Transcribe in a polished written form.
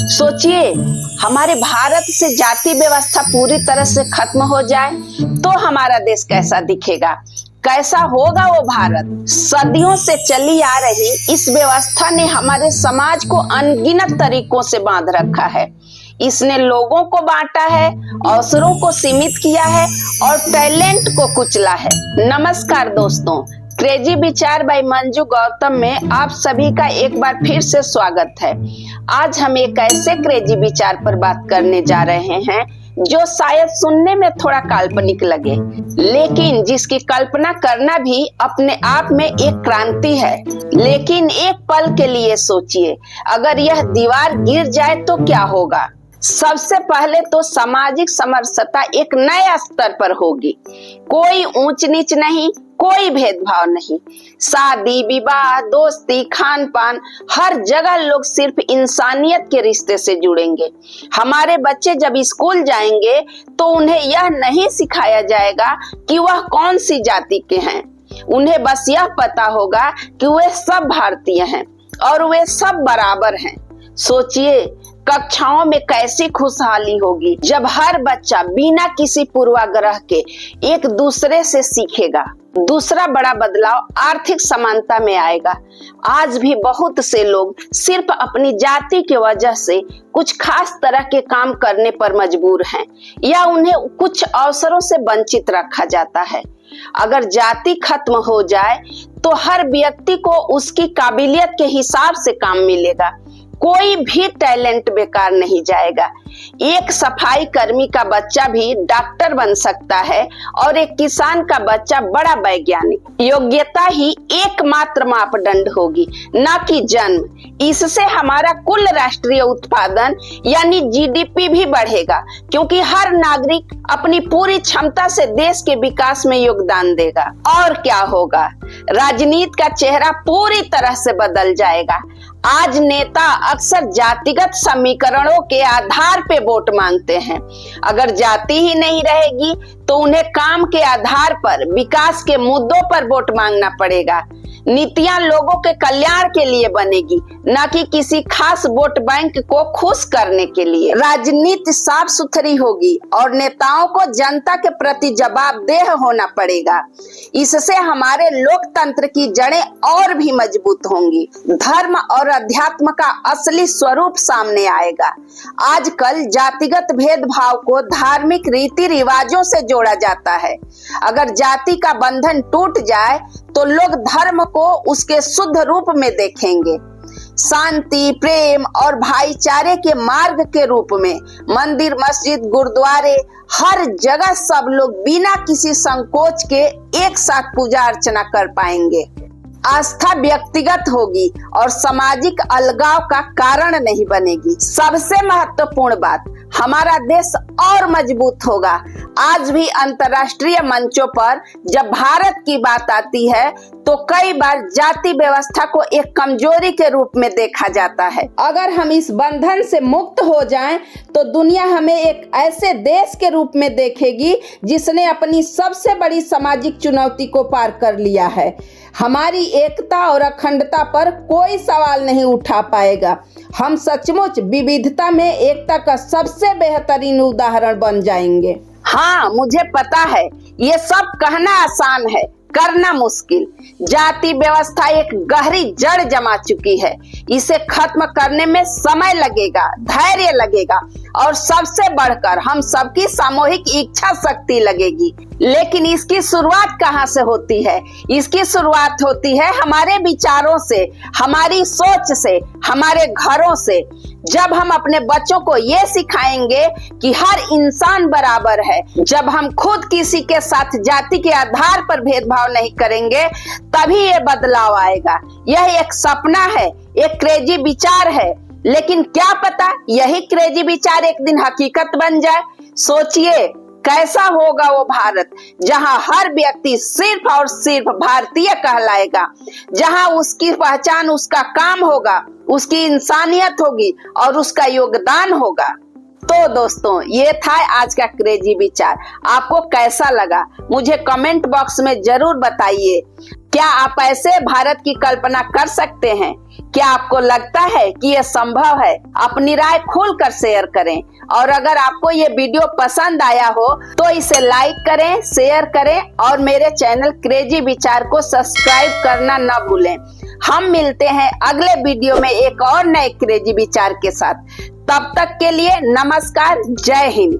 सोचिए, हमारे भारत से जाति व्यवस्था पूरी तरह से खत्म हो जाए तो हमारा देश कैसा दिखेगा, कैसा होगा वो भारत। सदियों से चली आ रही इस व्यवस्था ने हमारे समाज को अनगिनत तरीकों से बांध रखा है। इसने लोगों को बांटा है, अवसरों को सीमित किया है और टैलेंट को कुचला है। नमस्कार दोस्तों, क्रेजी विचार बाय मंजू गौतम में आप सभी का एक बार फिर से स्वागत है। आज हम एक ऐसे क्रेजी विचार पर बात करने जा रहे हैं जो शायद सुनने में थोड़ा काल्पनिक लगे, लेकिन जिसकी कल्पना करना भी अपने आप में एक क्रांति है। लेकिन एक पल के लिए सोचिए, अगर यह दीवार गिर जाए तो क्या होगा। सबसे पहले तो सामाजिक समरसता एक नए स्तर पर होगी। कोई ऊंच नीच नहीं, कोई भेदभाव नहीं। शादी विवाह, दोस्ती, खान पान, हर जगह लोग सिर्फ इंसानियत के रिश्ते से जुड़ेंगे। हमारे बच्चे जब स्कूल जाएंगे तो उन्हें यह नहीं सिखाया जाएगा कि वह कौन सी जाति के हैं। उन्हें बस यह पता होगा कि वे सब भारतीय हैं और वे सब बराबर हैं। सोचिए, कक्षाओं में कैसी खुशहाली होगी जब हर बच्चा बिना किसी पूर्वाग्रह के एक दूसरे से सीखेगा। दूसरा बड़ा बदलाव आर्थिक समानता में आएगा। आज भी बहुत से लोग सिर्फ अपनी जाति की वजह से कुछ खास तरह के काम करने पर मजबूर हैं या उन्हें कुछ अवसरों से वंचित रखा जाता है। अगर जाति खत्म हो जाए तो हर व्यक्ति को उसकी काबिलियत के हिसाब से काम मिलेगा। कोई भी टैलेंट बेकार नहीं जाएगा। एक सफाई कर्मी का बच्चा भी डॉक्टर बन सकता है और एक किसान का बच्चा बड़ा वैज्ञानिक। योग्यता ही एकमात्र मापदंड होगी, न कि जन्म। इससे हमारा कुल राष्ट्रीय उत्पादन यानी जीडीपी भी बढ़ेगा, क्योंकि हर नागरिक अपनी पूरी क्षमता से देश के विकास में योगदान देगा। और क्या होगा, राजनीति का चेहरा पूरी तरह से बदल जाएगा। आज नेता अक्सर जातिगत समीकरणों के आधार पे वोट मांगते हैं। अगर जाति ही नहीं रहेगी तो उन्हें काम के आधार पर, विकास के मुद्दों पर वोट मांगना पड़ेगा। नीतियां लोगों के कल्याण के लिए बनेगी, न कि किसी खास वोट बैंक को खुश करने के लिए। राजनीति साफ सुथरी होगी और नेताओं को जनता के प्रति जवाबदेह होना पड़ेगा। इससे हमारे लोकतंत्र की जड़ें और भी मजबूत होंगी। धर्म और अध्यात्म का असली स्वरूप सामने आएगा। आजकल जातिगत भेदभाव को धार्मिक रीति रिवाजों से जोड़ा जाता है। अगर जाति का बंधन टूट जाए तो लोग धर्म को उसके शुद्ध रूप में देखेंगे। शांति, प्रेम और भाईचारे के मार्ग के रूप में मंदिर, मस्जिद, गुरुद्वारे, हर जगह सब लोग बिना किसी संकोच के एक साथ पूजा अर्चना कर पाएंगे। आस्था व्यक्तिगत होगी और सामाजिक अलगाव का कारण नहीं बनेगी। सबसे महत्वपूर्ण बात, हमारा देश और मजबूत होगा। आज भी अंतर्राष्ट्रीय मंचों पर जब भारत की बात आती है तो कई बार जाति व्यवस्था को एक कमजोरी के रूप में देखा जाता है। अगर हम इस बंधन से मुक्त हो जाएं तो दुनिया हमें एक ऐसे देश के रूप में देखेगी जिसने अपनी सबसे बड़ी सामाजिक चुनौती को पार कर लिया है। हमारी एकता और अखंडता पर कोई सवाल नहीं उठा पाएगा। हम सचमुच विविधता में एकता का सबसे बेहतरीन उदाहरण बन जाएंगे। हाँ, मुझे पता है ये सब कहना आसान है, करना मुश्किल। जाति व्यवस्था एक गहरी जड़ जमा चुकी है। इसे खत्म करने में समय लगेगा, धैर्य लगेगा और सबसे बढ़कर हम सबकी सामूहिक इच्छा शक्ति लगेगी। लेकिन इसकी शुरुआत कहाँ से होती है? इसकी शुरुआत होती है हमारे विचारों से, हमारी सोच से, हमारे घरों से। जब हम अपने बच्चों को ये सिखाएंगे कि हर इंसान बराबर है, जब हम खुद किसी के साथ जाति के आधार पर भेदभाव नहीं करेंगे, तभी ये बदलाव आएगा। यह एक सपना है, एक क्रेजी विचार है, लेकिन क्या पता यही क्रेजी विचार एक दिन हकीकत बन जाए। सोचिए, कैसा होगा वो भारत जहां हर व्यक्ति सिर्फ और सिर्फ भारतीय कहलाएगा, जहां उसकी पहचान उसका काम होगा, उसकी इंसानियत होगी और उसका योगदान होगा। तो दोस्तों, ये था आज का क्रेजी विचार। आपको कैसा लगा मुझे कमेंट बॉक्स में जरूर बताइए। क्या आप ऐसे भारत की कल्पना कर सकते हैं? क्या आपको लगता है कि यह संभव है? अपनी राय खुलकर शेयर करें और अगर आपको ये वीडियो पसंद आया हो तो इसे लाइक करें, शेयर करें और मेरे चैनल क्रेजी विचार को सब्सक्राइब करना न भूलें। हम मिलते हैं अगले वीडियो में एक और नए क्रेजी विचार के साथ। तब तक के लिए नमस्कार, जय हिंद।